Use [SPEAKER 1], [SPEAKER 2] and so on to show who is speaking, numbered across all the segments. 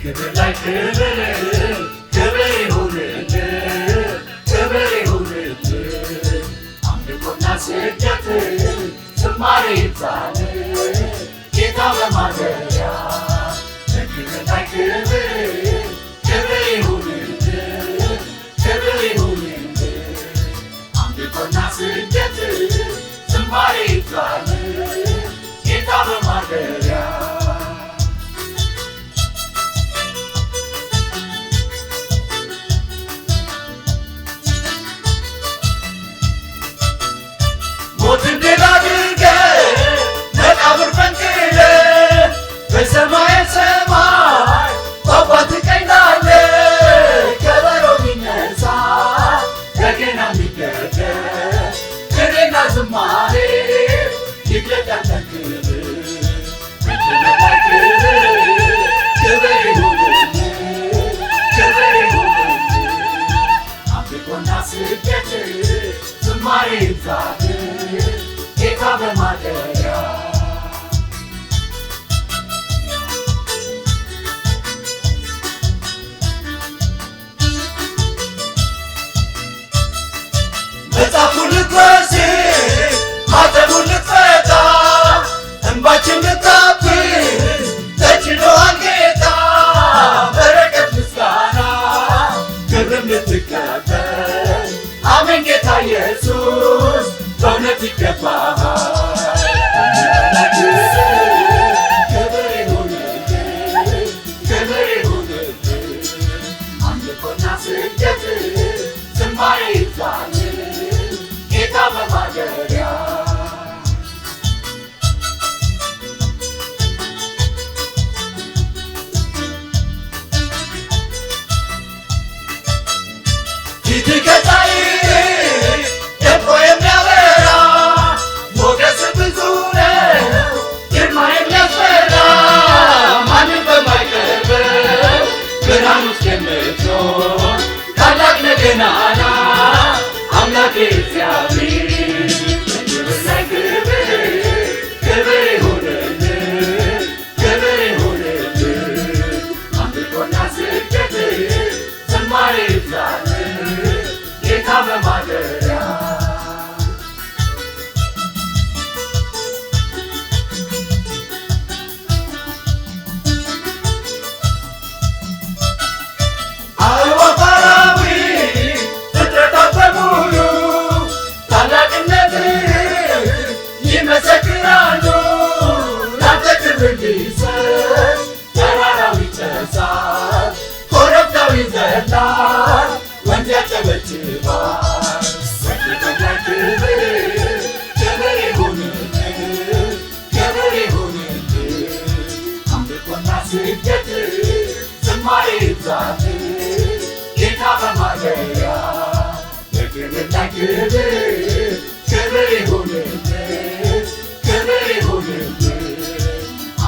[SPEAKER 1] ክብር ላይ ክብር ክብር ይሁንልህ ክብር ይሁንልህ አምልኮና ስግደት ዝማሬ ይብዛልህ ጌታ በማደሪያ ክብር ላይ ክብር ክብር ይሁንልህ ክብር ይሁንልህ አምልኮና ስግደት ዝማሬ ይብዛልህ ጌታ በማደሪያ ሞትን ድል አድርገህ መቃብር ፈንቅለህ በሰማየ ሰማይ በአባትህ ቀኝ ላለህ ከበሮ ቢነሳ በገና ቢደረደር ቅኔና ዝማሬ ይግለጥ ያንተን ክብር በክብር ላይ ክብር ይሁንልህ ክብር ይሁንልህ አምልኮና ስግደት ዝማሬ ይብዛልህ ጌታ በማደሪያ መጽሐፉን ልትወስድ ማተሙን ልትፈታ እንባችን ልታብስ ተችሎሃል ጌታ በረከት ምስጋና ክብርም ልትቀበል አሜን ጌታ ኢየሱስ በእውነት ይገባሃል ክብር ይሁንልህ ክብር ይሁንልህ አምልኮና ስግደት ዝማሬ ይብዛልህ ጌታ በማደሪያ ፊትህ ከፀሐይ ደምቆ የሚያበራ ሞገስ ብዙ ነው ግርማ የሚያስፈራ ማንም በማይቀርበው ብርሃን ውስጥ የምትኖር ታላቅ ነህ ገናና አምላኬ እግዚአብሔር ክብር ላይ ክብር ክብር ይሁንልህ ክብር ይሁንልህ አምልኮና ስግደት ዝማሬ ይብዛልህ ጌታ በማደሪያ አዕዋፍ አራዊት ፍጥረታት በሙሉ ታላቅነትህን ይመሰክራሉ ላንተ ክብር እንዲሰጥ ተራራው ይጨሳል ኮረብታው ይዘላል ወንዝ ያጨበጭባል በክብር ላይ ክብር ክብር ይሁንልህ ክብር ይሁንልህ አምልኮና ስግደት ዝማሬ ይብዛልህ ጌታ በማደሪያ በክብር ላይ ክብር ክብር ይሁንልህ ክብር ይሁንልህ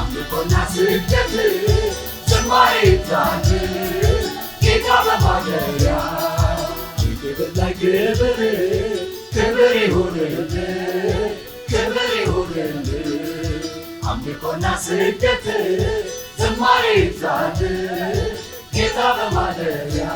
[SPEAKER 1] አምልኮና ስግደት ዝማሬ ይብዛልህ ጌታ በማደሪያ በክብር ላይ ክብር ክብር ይሁንልህ ክብር ይሁንልህ አምልኮና ስግደት ዝማሬ ይብዛልህ ጌታ በማደሪያ